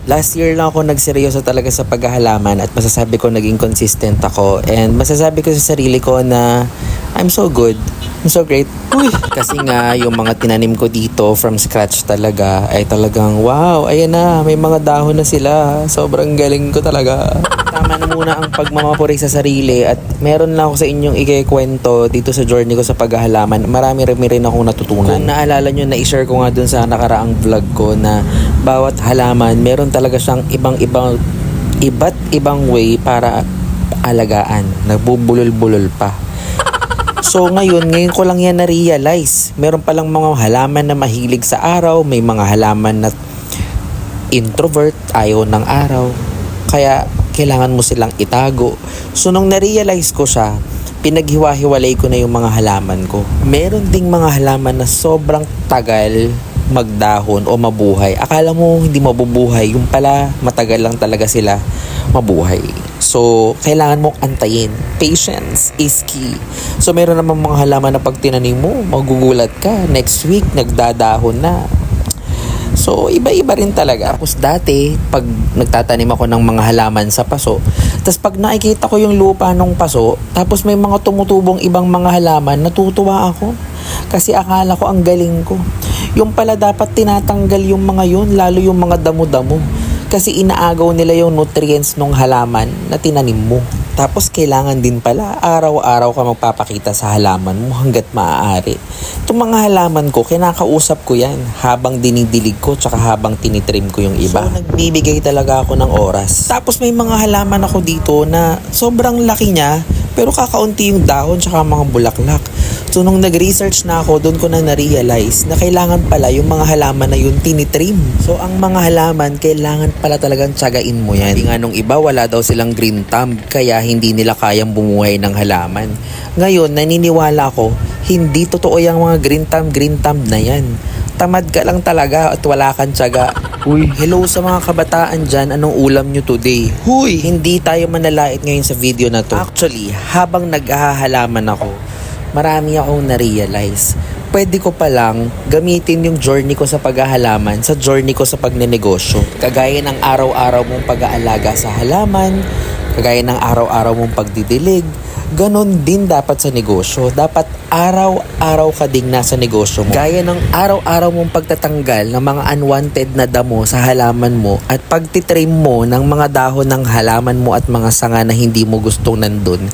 Last year lang ako nagseryoso talaga sa paghahalaman at masasabi ko naging consistent ako and masasabi ko sa sarili ko na I'm so good. I'm so great. Uy! Kasi nga yung mga tinanim ko dito from scratch talaga ay talagang wow, ayan na, may mga dahon na sila. Sobrang galing ko talaga. Tama na muna ang pagmamapuri sa sarili at meron lang ako sa inyong ikikwento dito sa journey ko sa paghahalaman. Marami rin akong natutunan. Kung naalala nyo, na-share ko nga dun sa nakaraang vlog ko na bawat halaman, meron talaga siyang iba't ibang way para alagaan. Nagbubulol-bulol pa. So ngayon ko lang yan na-realize. Meron palang mga halaman na mahilig sa araw, may mga halaman na introvert, ayaw ng araw. Kaya kailangan mo silang itago. So nung na-realize ko siya, pinaghiwa-hiwalay ko na yung mga halaman ko. Meron ding mga halaman na sobrang tagal magdahon o mabuhay. Akala mo hindi mabubuhay, yung pala matagal lang talaga sila mabuhay. So, kailangan mong antayin. Patience is key. So, meron naman mga halaman na pag tinanim mo, magugulat ka. Next week, nagdadahon na. So, iba-iba rin talaga. Tapos dati, pag nagtatanim ako ng mga halaman sa paso, tapos pag nakikita ko yung lupa ng paso, tapos may mga tumutubong ibang mga halaman, natutuwa ako. Kasi akala ko ang galing ko. Yung pala dapat tinatanggal yung mga yun, lalo yung mga damo-damo. Kasi inaagaw nila yung nutrients ng halaman na tinanim mo. Tapos kailangan din pala araw-araw ka magpapakita sa halaman mo hanggat maaari. Itong mga halaman ko, kinakausap ko yan habang dinidilig ko tsaka habang tinitrim ko yung iba. So nagbibigay talaga ako ng oras. Tapos may mga halaman ako dito na sobrang laki niya pero kakaunti yung dahon tsaka mga bulaklak. So nung nag-research na ako, doon ko na na-realize na kailangan pala yung mga halaman na yun tinitrim. So ang mga halaman, kailangan pala talagang tsagain mo yan. Hindi nga nung iba, wala daw silang green thumb, kaya hindi nila kayang bumuhay ng halaman. Ngayon, naniniwala ko, hindi totoo yung mga green thumb na yan. Tamad ka lang talaga at wala kang tiyaga. Uy, hello sa mga kabataan dyan, anong ulam nyo today? Huy! Hindi tayo manalait ngayon sa video na to. Actually, habang naghahalaman ako, marami akong na-realize. Pwede ko palang gamitin yung journey ko sa paghahalaman sa journey ko sa pagnenegosyo. Kagaya ng araw-araw mong pag-aalaga sa halaman, kagaya ng araw-araw mong pagdidilig, ganon din dapat sa negosyo. Dapat araw-araw ka ding nasa negosyo mo. Gaya ng araw-araw mong pagtatanggal ng mga unwanted na damo sa halaman mo at pagtitrim mo ng mga dahon ng halaman mo at mga sanga na hindi mo gustong nandun.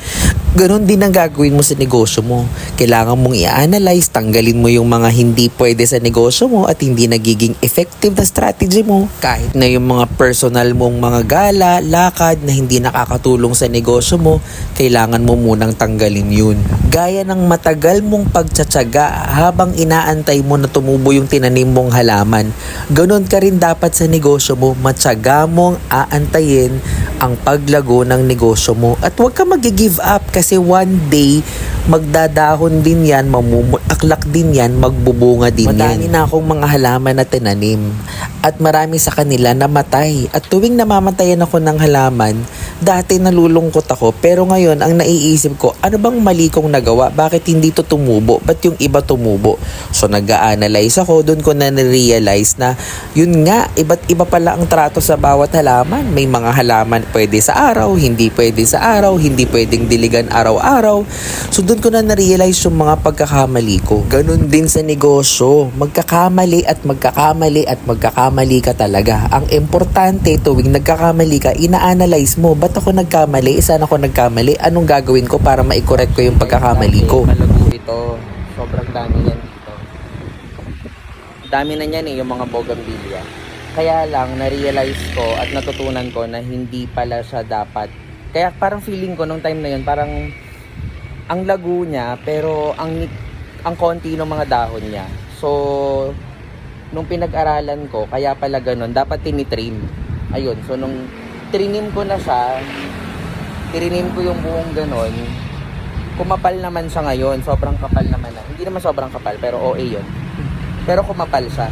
Ganon din ang gagawin mo sa negosyo mo. Kailangan mong i-analyze, tanggalin mo yung mga hindi pwede sa negosyo mo at hindi nagiging effective na strategy mo. Kahit na yung mga personal mong mga gala, lakad na hindi nakakatulong sa negosyo mo, kailangan mo munang tanggalin yun. Gaya ng matagal mong pagtsatsaga habang inaantay mo na tumubo yung tinanim mong halaman. Ganon ka rin dapat sa negosyo mo. Matyaga mong aantayin ang paglago ng negosyo mo. At huwag ka mag-give up kasi one day, magdadahon din yan, mamumulaklak din yan, magbubunga din yan. Madami na akong mga halaman na tinanim. At marami sa kanila namatay. At tuwing namamatayan ako ng halaman, dati nalulungkot ako. Pero ngayon, ang naiisip ko, ano bang mali kong nagawa? Bakit hindi to tumubo? Ba't yung iba tumubo? So nag-a-analyze ako, doon ko na na-realize na yun nga, iba't iba pala ang trato sa bawat halaman. May mga halaman pwede sa araw, hindi pwede sa araw, hindi pwedeng diligan araw-araw. So doon ko na na-realize yung mga pagkakamali ko. Ganun din sa negosyo. Magkakamali at magkakamali at magkakamali ka talaga. Ang importante tuwing nagkakamali ka, ina-analyze mo, ba't ako nagkamali? Saan ako nagkamali? Anong gagawin ko para ma-correct ko yung pagkakamali ko? Malago ito. Sobrang dami yan dito. Dami na yan yung mga bougainvillea. Kaya lang, na-realize ko at natutunan ko na hindi pala siya dapat. Kaya parang feeling ko nung time na yun, parang ang lago niya, pero ang konti ng mga dahon niya. So, nung pinag-aralan ko, kaya pala ganun, dapat tinitrim. Ayun, so nung trinim ko na siya, tirinim ko yung buong ganun, kumapal naman siya ngayon, sobrang kapal naman na. Hindi naman sobrang kapal, pero OA yun. Pero kumapal siya.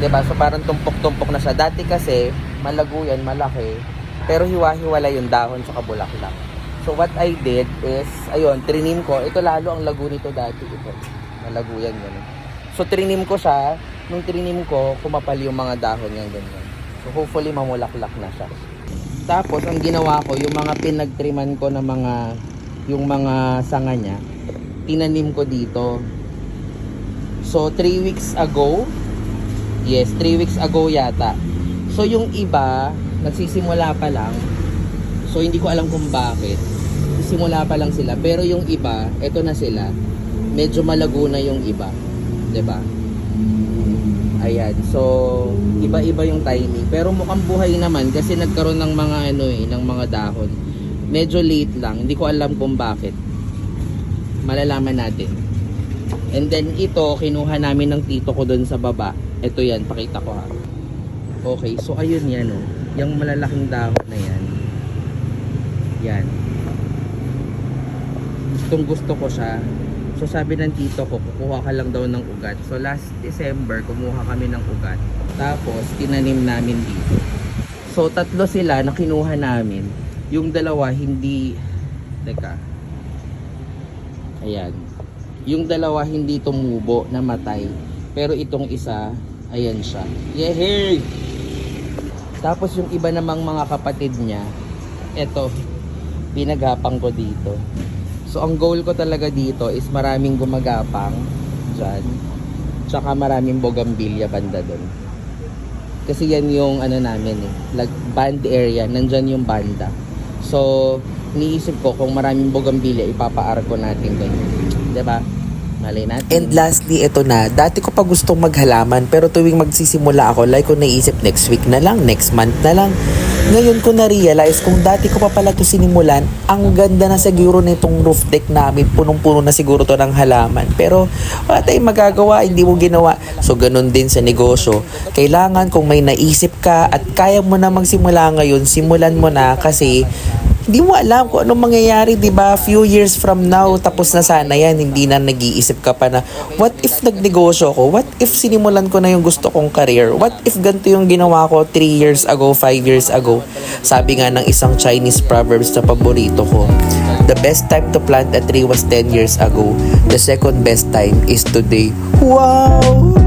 Diba? So parang tumpok-tumpok na siya. Dati kasi, malago yan, malaki, pero hiwa-hiwala yung dahon sa bulaklak. So what I did is, ayun, trinim ko. Ito lalo ang lago nito dati. Ito, malago yan. So trinim ko siya. Nung trinim ko, kumapal yung mga dahon yan, ganyan. So hopefully mamulaklak na siya. Tapos ang ginawa ko, yung mga pinagtriman ko na yung mga sanga niya, tinanim ko dito. So 3 weeks ago, yes, 3 weeks ago yata. So yung iba, nagsisimula pa lang. So hindi ko alam kung bakit. Simula pa lang sila. Pero yung iba, eto na sila. Medyo malago na yung iba. 'Di ba? Ayan. So iba-iba yung timing. Pero mukhang buhay naman kasi nagkaroon ng mga ng mga dahon. Medyo late lang. Hindi ko alam kung bakit. Malalaman natin. And then ito, kinuha namin ng tito ko doon sa baba. Ito yan, pakita ko ha. Okay, so ayun yan oh. Yung malalaking dahon na yan. Yan. Gusto ko siya. So sabi ng tito ko, kukuha ka lang daw ng ugat. So last December, kumuha kami ng ugat. Tapos, tinanim namin dito. So 3 sila na kinuha namin. Yung dalawa hindi... Teka. Ayan. Yung dalawa hindi tumubo, namatay. Pero itong isa, ayan siya. Yehey! Tapos yung iba namang mga kapatid niya, eto, pinagapang ko dito. So ang goal ko talaga dito is maraming gumagapang dyan. Tsaka maraming bougainvillea banda doon. Kasi yan yung namin like band area, nandyan yung banda. So niisip ko kung maraming bougainvillea, ipapaar ko natin doon. Diba? Malay natin. And lastly, ito na. Dati ko pa gustong maghalaman pero tuwing magsisimula ako, like ko naisip next week na lang, next month na lang. Ngayon ko na-realize kung dati ko pa pala ito sinimulan, ang ganda na siguro nitong roof deck namin. Punong-puno na siguro to ng halaman. Pero wala tayong magagawa, hindi mo ginawa. So ganun din sa negosyo. Kailangan kung may naisip ka at kaya mo na magsimula ngayon, simulan mo na kasi hindi mo alam kung anong mangyayari, di ba? Few years from now, tapos na sana yan. Hindi na nag-iisip ka pa na, what if nagnegosyo ko? What if sinimulan ko na yung gusto kong career? What if ganito yung ginawa ko 3 years ago, 5 years ago? Sabi nga ng isang Chinese proverbs na paborito ko, the best time to plant a tree was 10 years ago. The second best time is today. Wow!